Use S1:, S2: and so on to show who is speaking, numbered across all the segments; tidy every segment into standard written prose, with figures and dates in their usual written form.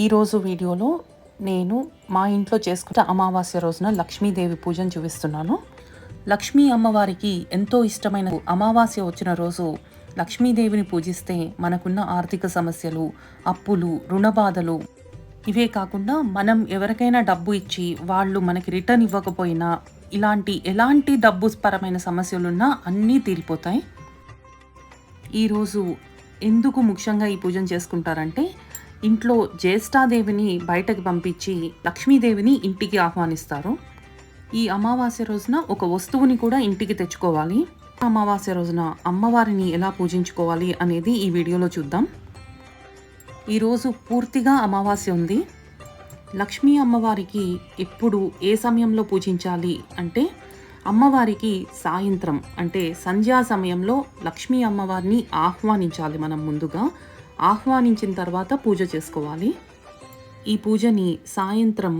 S1: ఈరోజు వీడియోలో నేను మా ఇంట్లో చేసుకున్న అమావాస్య రోజున లక్ష్మీదేవి పూజను చూపిస్తున్నాను. లక్ష్మీ అమ్మవారికి ఎంతో ఇష్టమైన అమావాస్య వచ్చిన రోజు లక్ష్మీదేవిని పూజిస్తే మనకున్న ఆర్థిక సమస్యలు, అప్పులు, రుణబాధలు ఇవే కాకుండా మనం ఎవరికైనా డబ్బు ఇచ్చి వాళ్ళు మనకి రిటర్న్ ఇవ్వకపోయినా ఎలాంటి డబ్బు పరమైన సమస్యలున్నా అన్నీ తీరిపోతాయి. ఈరోజు ఎందుకు ముఖ్యంగా ఈ పూజను చేసుకుంటారంటే, ఇంట్లో జ్యేష్ఠాదేవిని బయటకు పంపించి లక్ష్మీదేవిని ఇంటికి ఆహ్వానిస్తారు. ఈ అమావాస్య రోజున ఒక వస్తువుని కూడా ఇంటికి తెచ్చుకోవాలి. అమావాస్య రోజున అమ్మవారిని ఎలా పూజించుకోవాలి అనేది ఈ వీడియోలో చూద్దాం. ఈరోజు పూర్తిగా అమావాస్య ఉంది. లక్ష్మీ అమ్మవారికి ఎప్పుడు ఏ సమయంలో పూజించాలి అంటే, అమ్మవారికి సాయంత్రం అంటే సంధ్యా సమయంలో లక్ష్మీ అమ్మవారిని ఆహ్వానించాలి. మనం ముందుగా ఆహ్వానించిన తర్వాత పూజ చేసుకోవాలి. ఈ పూజని సాయంత్రం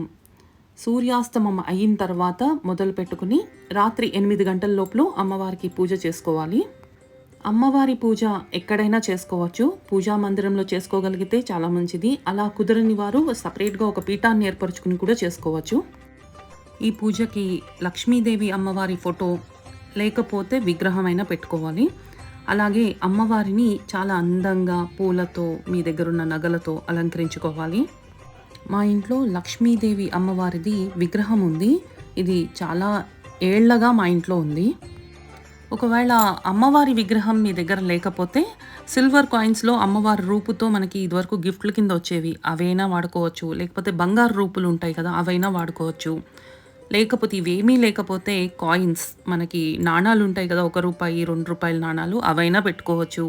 S1: సూర్యాస్తమం అయిన తర్వాత మొదలు పెట్టుకుని రాత్రి 8 గంటల లోపల అమ్మవారికి పూజ చేసుకోవాలి. అమ్మవారి పూజ ఎక్కడైనా చేసుకోవచ్చు. పూజా మందిరంలో చేసుకోగలిగితే చాలా మంచిది. అలా కుదరని వారు సపరేట్గా ఒక పీఠాన్ని ఏర్పరచుకుని కూడా చేసుకోవచ్చు. ఈ పూజకి లక్ష్మీదేవి అమ్మవారి ఫోటో లేకపోతే విగ్రహమైనా పెట్టుకోవాలి. అలాగే అమ్మవారిని చాలా అందంగా పూలతో, మీ దగ్గరున్న నగలతో అలంకరించుకోవాలి. మా ఇంట్లో లక్ష్మీదేవి అమ్మవారిది విగ్రహం ఉంది. ఇది చాలా ఏళ్లగా మా ఇంట్లో ఉంది. ఒకవేళ అమ్మవారి విగ్రహం మీ దగ్గర లేకపోతే సిల్వర్ కాయిన్స్లో అమ్మవారి రూపుతో మనకి ఇదివరకు గిఫ్ట్ల కింద వచ్చేవి అవైనా వాడుకోవచ్చు. లేకపోతే బంగారు రూపులు ఉంటాయి కదా, అవైనా వాడుకోవచ్చు. లేకపోతే ఇవేమీ లేకపోతే కాయిన్స్, మనకి నాణాలు ఉంటాయి కదా, ₹1, ₹2 నాణాలు, అవైనా పెట్టుకోవచ్చు.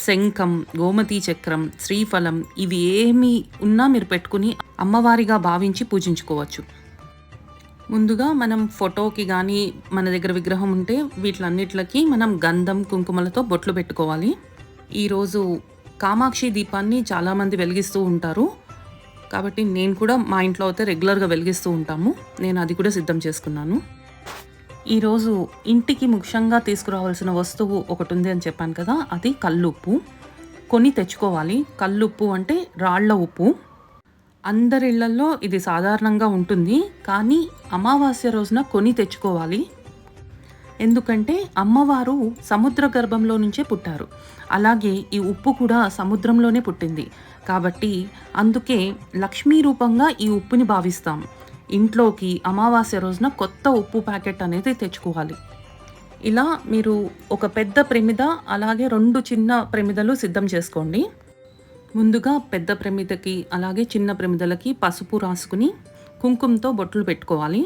S1: శంఖం, గోమతి చక్రం, శ్రీఫలం ఇవి ఏమి ఉన్నా మీరు పెట్టుకుని అమ్మవారిగా భావించి పూజించుకోవచ్చు. ముందుగా మనం ఫోటోకి కానీ మన దగ్గర విగ్రహం ఉంటే వీటిలన్నిటికి మనం గంధం, కుంకుమలతో బొట్లు పెట్టుకోవాలి. ఈరోజు కామాక్షి దీపాన్ని చాలామంది వెలిగిస్తూ ఉంటారు. కాబట్టి నేను కూడా మా ఇంట్లో అయితే రెగ్యులర్గా వెలిగిస్తూ ఉంటాము. నేను అది కూడా సిద్ధం చేసుకున్నాను. ఈరోజు ఇంటికి ముఖ్యంగా తీసుకురావాల్సిన వస్తువు ఒకటి ఉంది అని చెప్పాను కదా, అది కల్లుప్పు. కొని తెచ్చుకోవాలి. కల్లుప్పు అంటే రాళ్ల ఉప్పు. అందరి ఇళ్లలో ఇది సాధారణంగా ఉంటుంది, కానీ అమావాస్య రోజున కొని తెచ్చుకోవాలి. ఎందుకంటే అమ్మవారు సముద్ర గర్భంలో నుంచే పుట్టారు. అలాగే ఈ ఉప్పు కూడా సముద్రంలోనే పుట్టింది. కాబట్టి అందుకే లక్ష్మీ రూపంగా ఈ ఉప్పుని భావిస్తాం. ఇంట్లోకి అమావాస్య రోజున కొత్త ఉప్పు ప్యాకెట్ అనేది తెచ్చుకోవాలి. ఇలా మీరు ఒక పెద్ద ప్రమిద, అలాగే 2 చిన్న ప్రమిదలు సిద్ధం చేసుకోండి. ముందుగా పెద్ద ప్రమిదకి అలాగే చిన్న ప్రమిదలకి పసుపు రాసుకుని కుంకుమతో బొట్లు పెట్టుకోవాలి.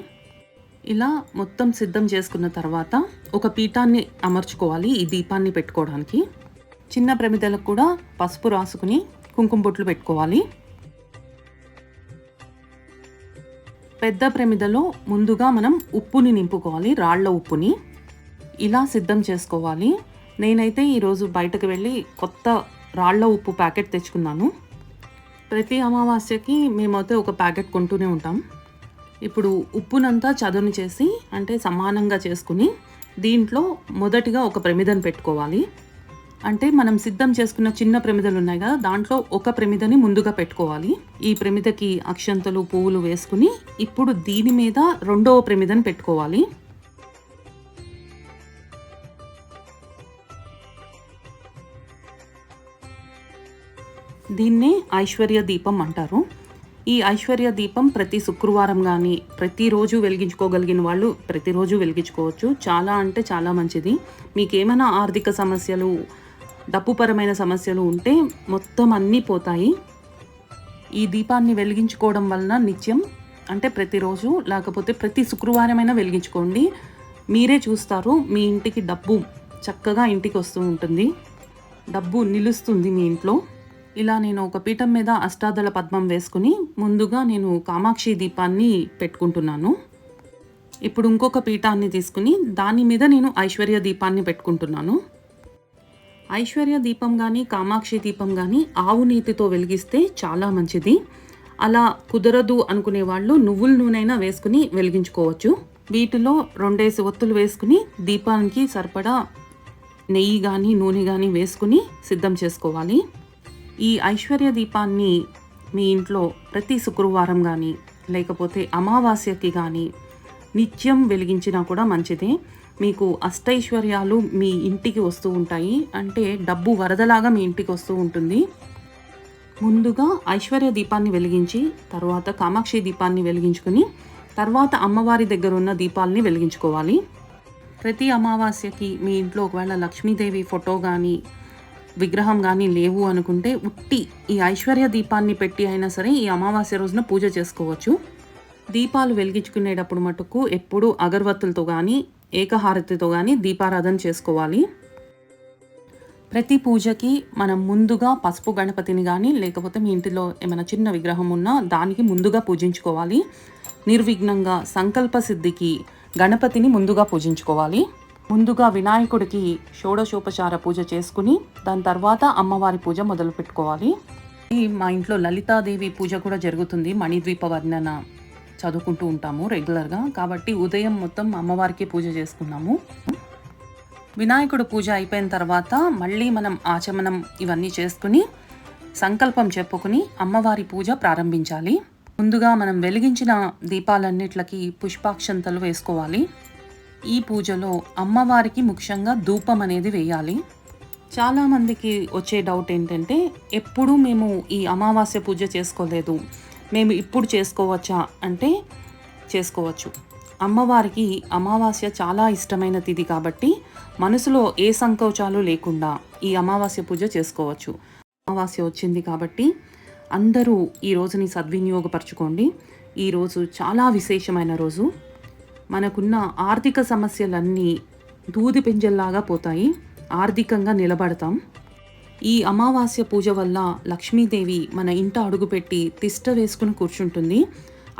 S1: ఇలా మొత్తం సిద్ధం చేసుకున్న తర్వాత ఒక పీఠాన్ని అమర్చుకోవాలి ఈ దీపాన్ని పెట్టుకోవడానికి. చిన్న ప్రమిదలకు కూడా పసుపు రాసుకుని కుంకుమ బొట్లు పెట్టుకోవాలి. పెద్ద ప్రమిదలో ముందుగా మనం ఉప్పుని నింపుకోవాలి, రాళ్ల ఉప్పుని. ఇలా సిద్ధం చేసుకోవాలి. నేనైతే ఈరోజు బయటకు వెళ్ళి కొత్త రాళ్ల ఉప్పు ప్యాకెట్ తెచ్చుకున్నాను. ప్రతి అమావాస్యకి మేమైతే ఒక ప్యాకెట్ కొంటూనే ఉంటాం. ఇప్పుడు ఉప్పునంతా చదును చేసి అంటే సమానంగా చేసుకుని దీంట్లో మొదటిగా ఒక ప్రమిదను పెట్టుకోవాలి. అంటే మనం సిద్ధం చేసుకున్న చిన్న ప్రమిదలు ఉన్నాయి కదా, దాంట్లో ఒక ప్రమిదని ముందుగా పెట్టుకోవాలి. ఈ ప్రమిదకి అక్షంతలు, పువ్వులు వేసుకుని ఇప్పుడు దీని మీద 2వ ప్రమిదని పెట్టుకోవాలి. దీన్నే ఐశ్వర్య దీపం అంటారు. ఈ ఐశ్వర్య దీపం ప్రతి శుక్రవారం కానీ ప్రతిరోజు వెలిగించుకోగలిగిన వాళ్ళు ప్రతిరోజు వెలిగించుకోవచ్చు. చాలా అంటే చాలా మంచిది. మీకేమైనా ఆర్థిక సమస్యలు, డబ్బుపరమైన సమస్యలు ఉంటే మొత్తం అన్నీ పోతాయి. ఈ దీపాన్ని వెలిగించుకోవడం వలన నిత్యం అంటే ప్రతిరోజు లేకపోతే ప్రతి శుక్రవారమైనా వెలిగించుకోండి. మీరే చూస్తారు, మీ ఇంటికి డబ్బు చక్కగా ఇంటికి వస్తూ ఉంటుంది. డబ్బు నిలుస్తుంది మీ ఇంట్లో. ఇలా నేను ఒక పీఠం మీద అష్టాదళ పద్మం వేసుకుని ముందుగా నేను కామాక్షి దీపాన్ని పెట్టుకుంటున్నాను. ఇప్పుడు ఇంకొక పీఠాన్ని తీసుకుని దాని మీద నేను ఐశ్వర్య దీపాన్ని పెట్టుకుంటున్నాను. ఐశ్వర్య దీపం కానీ కామాక్షి దీపం కానీ ఆవు నీతితో వెలిగిస్తే చాలా మంచిది. అలా కుదరదు అనుకునే వాళ్ళు నువ్వుల నూనెైనా వేసుకుని వెలిగించుకోవచ్చు. వీటిలో 2 ఒత్తులు వేసుకుని దీపానికి సరిపడా నెయ్యి కానీ నూనె కానీ వేసుకుని సిద్ధం చేసుకోవాలి. ఈ ఐశ్వర్య దీపాన్ని మీ ఇంట్లో ప్రతి శుక్రవారం కానీ లేకపోతే అమావాస్యకి కానీ నిత్యం వెలిగించినా కూడా మంచిదే. మీకు అష్టైశ్వర్యాలు మీ ఇంటికి వస్తూ ఉంటాయి. అంటే డబ్బు వరదలాగా మీ ఇంటికి వస్తూ ఉంటుంది. ముందుగా ఐశ్వర్య దీపాన్ని వెలిగించి తర్వాత కామాక్షి దీపాన్ని వెలిగించుకుని తర్వాత అమ్మవారి దగ్గర ఉన్న దీపాలని వెలిగించుకోవాలి. ప్రతి అమావాస్యకి మీ ఇంట్లో ఒకవేళ లక్ష్మీదేవి ఫోటో కానీ విగ్రహం కానీ లేవు అనుకుంటే ఉట్టి ఈ ఐశ్వర్య దీపాన్ని పెట్టి అయినా సరే ఈ అమావాస్య రోజున పూజ చేసుకోవచ్చు. దీపాలు వెలిగించుకునేటప్పుడు మటుకు ఎప్పుడూ అగరవత్తులతో కానీ ఏకహారతితో కానీ దీపారాధన చేసుకోవాలి. ప్రతి పూజకి మనం ముందుగా పసుపు గణపతిని కానీ లేకపోతే మీ ఇంటిలో ఏమైనా చిన్న విగ్రహం ఉన్నా దానికి ముందుగా పూజించుకోవాలి. నిర్విఘ్నంగా సంకల్ప సిద్ధికి గణపతిని ముందుగా పూజించుకోవాలి. ముందుగా వినాయకుడికి షోడశోపచార పూజ చేసుకుని దాని తర్వాత అమ్మవారి పూజ మొదలు పెట్టుకోవాలి. మా ఇంట్లో లలితాదేవి పూజ కూడా జరుగుతుంది. మణిద్వీప వర్ణన చదువుకుంటూ ఉంటాము రెగ్యులర్గా. కాబట్టి ఉదయం మొత్తం అమ్మవారికి పూజ చేసుకున్నాము. వినాయకుడు పూజ అయిపోయిన తర్వాత మళ్ళీ మనం ఆచమనం ఇవన్నీ చేసుకుని సంకల్పం చెప్పుకుని అమ్మవారి పూజ ప్రారంభించాలి. ముందుగా మనం వెలిగించిన దీపాలన్నిట్లకి పుష్పాక్షంతలు వేసుకోవాలి. ఈ పూజలో అమ్మవారికి ముఖ్యంగా ధూపం అనేది వేయాలి. చాలామందికి వచ్చే డౌట్ ఏంటంటే ఎప్పుడూ మేము ఈ అమావాస్య పూజ చేసుకోలేదు, మేము ఇప్పుడు చేసుకోవచ్చా అంటే చేసుకోవచ్చు. అమ్మవారికి అమావాస్య చాలా ఇష్టమైన తిథి కాబట్టి మనసులో ఏ సంకోచాలు లేకుండా ఈ అమావాస్య పూజ చేసుకోవచ్చు. అమావాస్య వచ్చింది కాబట్టి అందరూ ఈ రోజుని సద్వినియోగపరచుకోండి. ఈరోజు చాలా విశేషమైన రోజు. మనకున్న ఆర్థిక సమస్యలన్నీ దూది పింజల్లాగా పోతాయి. ఆర్థికంగా నిలబడతాం. ఈ అమావాస్య పూజ వల్ల లక్ష్మీదేవి మన ఇంట అడుగుపెట్టి తిష్ట వేసుకుని కూర్చుంటుంది.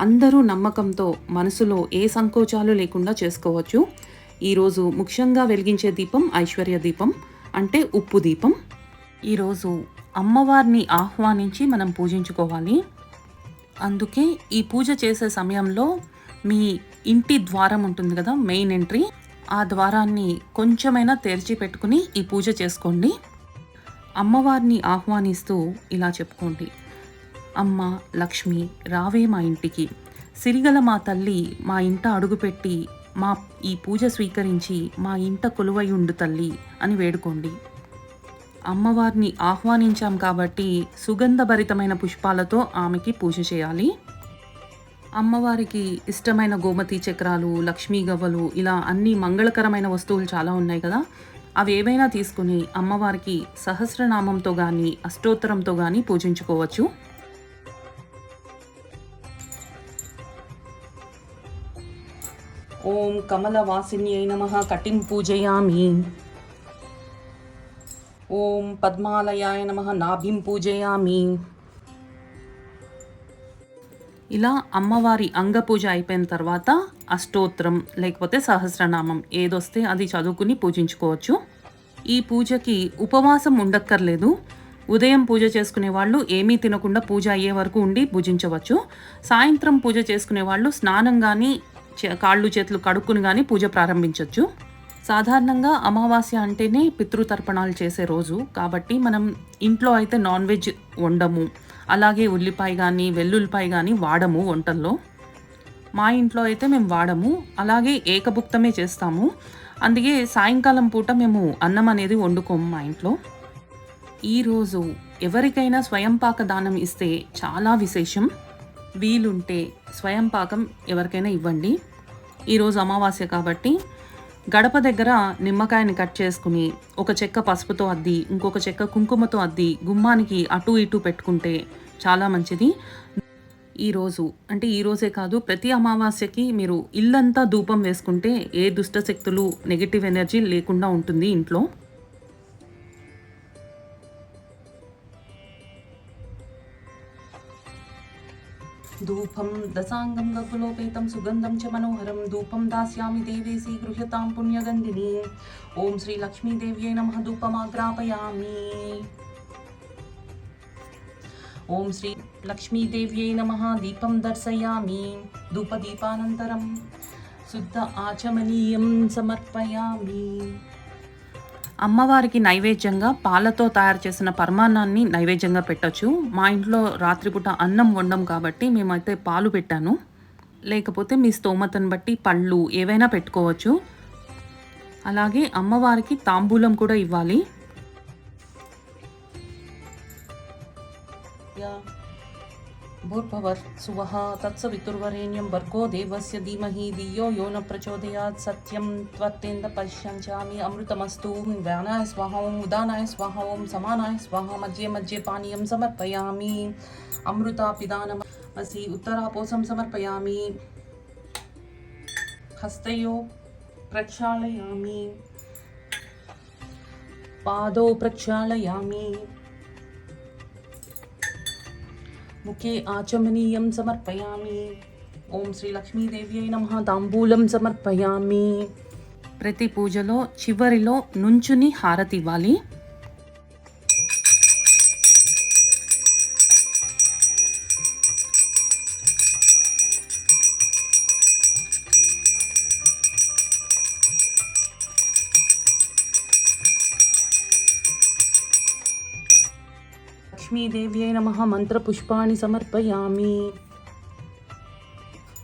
S1: అందరూ నమ్మకంతో మనసులో ఏ సంకోచాలు లేకుండా చేసుకోవచ్చు. ఈరోజు ముఖ్యంగా వెలిగించే దీపం ఐశ్వర్య దీపం, అంటే ఉప్పు దీపం. ఈరోజు అమ్మవారిని ఆహ్వానించి మనం పూజించుకోవాలి. అందుకే ఈ పూజ చేసే సమయంలో మీ ఇంటి ద్వారం ఉంటుంది కదా, మెయిన్ ఎంట్రీ, ఆ ద్వారాన్ని కొంచెమైనా తెరిచి పెట్టుకుని ఈ పూజ చేసుకోండి. అమ్మవారిని ఆహ్వానిస్తూ ఇలా చెప్పుకోండి: అమ్మ లక్ష్మి రావే మా ఇంటికి, సిరిగల మా తల్లి మా ఇంట అడుగుపెట్టి మా ఈ పూజ స్వీకరించి మా ఇంట కొలువై ఉండు తల్లి అని వేడుకోండి. అమ్మవారిని ఆహ్వానించాం కాబట్టి సుగంధభరితమైన పుష్పాలతో ఆమెకి పూజ చేయాలి. అమ్మవారికి ఇష్టమైన గోమతి చక్రాలు, లక్ష్మీ గవ్వలు, ఇలా అన్ని మంగళకరమైన వస్తువులు చాలా ఉన్నాయి కదా, అవి ఏవైనా తీసుకుని అమ్మవారికి సహస్రనామంతో కానీ అష్టోత్తరంతో కానీ పూజించుకోవచ్చు. ఓం కమలవాసిన్యై నమః కటిం పూజయామి. ఓం పద్మాలయాయ నమః నాభిం పూజయామి. ఇలా అమ్మవారి అంగపూజ అయిపోయిన తర్వాత అష్టోత్తరం లేకపోతే సహస్రనామం ఏదొస్తే అది చదువుకుని పూజించుకోవచ్చు. ఈ పూజకి ఉపవాసం ఉండక్కర్లేదు. ఉదయం పూజ చేసుకునే వాళ్ళు ఏమీ తినకుండా పూజ అయ్యే వరకు ఉండి పూజించవచ్చు. సాయంత్రం పూజ చేసుకునే వాళ్ళు స్నానం కానీ కాళ్ళు చేతులు కడుక్కుని కానీ పూజ ప్రారంభించవచ్చు. సాధారణంగా అమావాస్య అంటేనే పితృతర్పణాలు చేసే రోజు కాబట్టి మనం ఇంట్లో అయితే నాన్ వెజ్ వండము, అలాగే ఉల్లిపాయ కానీ వెల్లుల్లిపాయ కానీ వాడము వంటల్లో. మా ఇంట్లో అయితే మేము వాడము, అలాగే ఏకభుక్తమే చేస్తాము. అందుకే సాయంకాలం పూట మేము అన్నం అనేది వండుకోము మా ఇంట్లో. ఈరోజు ఎవరికైనా స్వయంపాక దానం ఇస్తే చాలా విశేషం. వీలుంటే స్వయంపాకం ఎవరికైనా ఇవ్వండి. ఈరోజు అమావాస్య కాబట్టి గడప దగ్గర నిమ్మకాయని కట్ చేసుకుని ఒక చెక్క పసుపుతో అద్ది ఇంకొక చెక్క కుంకుమతో అద్ది గుమ్మానికి అటు ఇటు పెట్టుకుంటే చాలా మంచిది. ఈరోజు అంటే ఈరోజే కాదు, ప్రతి అమావాస్యకి మీరు ఇల్లంతా ధూపం వేసుకుంటే ఏ దుష్ట శక్తులు నెగిటివ్ ఎనర్జీ లేకుండా ఉంటుంది ఇంట్లో. ధూపం దశాంగం గకులోపేతం సుగంధం చ మనోహరం ధూపం దాస్యామి దేవేసి గృహ్యతాం పుణ్యగంధిని. ఓం శ్రీ లక్ష్మీదేవ్యై నమః ధూపమాగ్రాపయామి. ఓం శ్రీ లక్ష్మీదేవ్యై నమః దీపం దర్శయామి. ధూపదీపానంతరం శుద్ధ ఆచమనీయం సమర్పయామి. అమ్మవారికి నైవేద్యంగా పాలతో తయారు చేసిన పరమాన్నాన్ని నైవేద్యంగా పెట్టొచ్చు. మా ఇంట్లో రాత్రిపూట అన్నం వండం కాబట్టి మేమైతే పాలు పెట్టాను. లేకపోతే మీ స్తోమతను బట్టి పళ్ళు ఏవైనా పెట్టుకోవచ్చు. అలాగే అమ్మవారికి తాంబూలం కూడా ఇవ్వాలి. భూర్భువః సువః తత్సవితుర్వరేణ్యం భర్గో దేవస్య ధీమహి ధియో యో న ప్రచోదయాత్ సత్యం త్వత్తేన పశ్యంచామి అమృతమస్తు. వ్యానాయ స్వాహ ఓం ఉదానాయ స్వాహ ఓం సమానాయ స్వాహ మధ్యే మధ్యే పానీయం సమర్పయామి. అమృతాపిదానమసి ఉత్తరాపోసం సమర్పయామి. హస్తయో ప్రక్షాళయామి. పాదో ప్రక్షాళయామి. ముఖే ఆచమనీయం సమర్పయామి. ఓం శ్రీ లక్ష్మీదేవ్యై నమః. తాంబూలం సమర్పయామి. ప్రతి పూజలో చివరిలో నుంచుని హారతి ఇవ్వాలి. లక్ష్మీదేవ్యై నమః. మంత్రపుష్పాణి సమర్పయామి.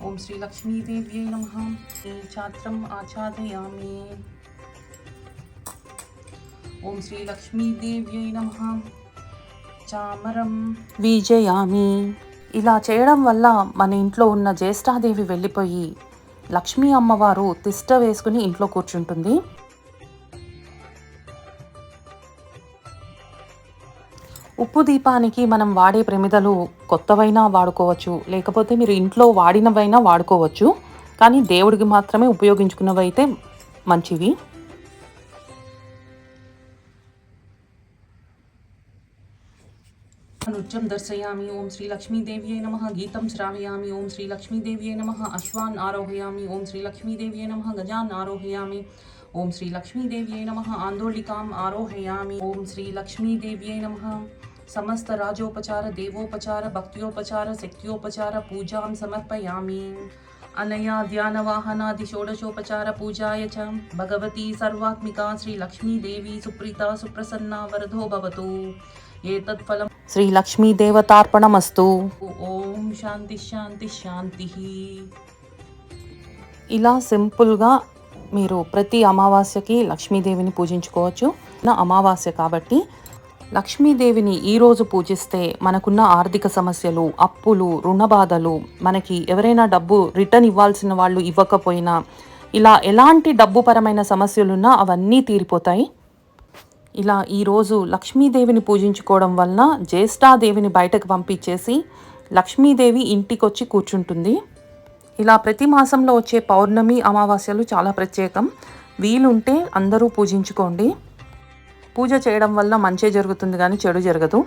S1: ఓం శ్రీ లక్ష్మీదేవ్యై నమః. ఛాత్రం ఆఛాదయామి. ఓం శ్రీ లక్ష్మీదేవ్యై నమః. చామరం వీజయామి. ఇలా చేయడం వల్ల మన ఇంట్లో ఉన్న జ్యేష్ఠాదేవి వెళ్ళిపోయి లక్ష్మీ అమ్మవారు తిష్ట వేసుకుని ఇంట్లో కూర్చుంటుంది. ఉప్పు దీపానికి మనం వాడే ప్రమిదలు కొత్తవైనా వాడుకోవచ్చు, లేకపోతే మీరు ఇంట్లో వాడినవైనా వాడుకోవచ్చు. కానీ దేవుడికి మాత్రమే ఉపయోగించుకున్నవి అయితే మంచివి. నృత్యం దర్శయామి. ఓం శ్రీ లక్ష్మీదేవ్యై నమః. గీతం శ్రావయామి. ఓం శ్రీ లక్ష్మీదేవ్యై నమః. అశ్వాన్ ఆరోహయామి. ఓం శ్రీ లక్ష్మీదేవ్యై నమః. గజాన్ ఆరోహయామి. ఓం శ్రీ లక్ష్మీదేవ్యై నమః. ఆందోళికాం ఆరోహయామి. ఓం శ్రీ లక్ష్మీదేవ్యై నమః. సమస్త రాజోపచార దేవోపచార భక్త్యోపచార శక్త్యోపచార పూజాం సమర్పయామి. అనయా ధ్యానవాహనాది షోడశోపచార పూజాయ చ భగవతి సర్వాత్మికా శ్రీ లక్ష్మీదేవి సుప్రీత సుప్రసన్న వరదో భవతు. ఏతత్ ఫలం శ్రీ లక్ష్మీ దేవతార్పణమస్తు. ఓం శాంతి శాంతి శాంతి. ఇలా సింపుల్గా మీరు ప్రతి అమావాస్యకి లక్ష్మీదేవిని పూజించుకోవచ్చు. అమావాస్య కాబట్టి లక్ష్మీదేవిని ఈరోజు పూజిస్తే మనకున్న ఆర్థిక సమస్యలు, అప్పులు, రుణ బాధలు, మనకి ఎవరైనా డబ్బు రిటర్న్ ఇవ్వాల్సిన వాళ్ళు ఇవ్వకపోయినా, ఇలా ఎలాంటి డబ్బుపరమైన సమస్యలున్నా అవన్నీ తీరిపోతాయి. ఇలా ఈరోజు లక్ష్మీదేవిని పూజించుకోవడం వలన జ్యేష్ఠాదేవిని బయటకు పంపించేసి లక్ష్మీదేవి ఇంటికొచ్చి కూర్చుంటుంది. ఇలా ప్రతి మాసంలో వచ్చే పౌర్ణమి అమావాస్యలు చాలా ప్రత్యేకం. వీలుంటే అందరూ పూజించుకోండి. పూజ చేయడం వల్ల మంచి జరుగుతుంది కానీ చెడు జరగదు.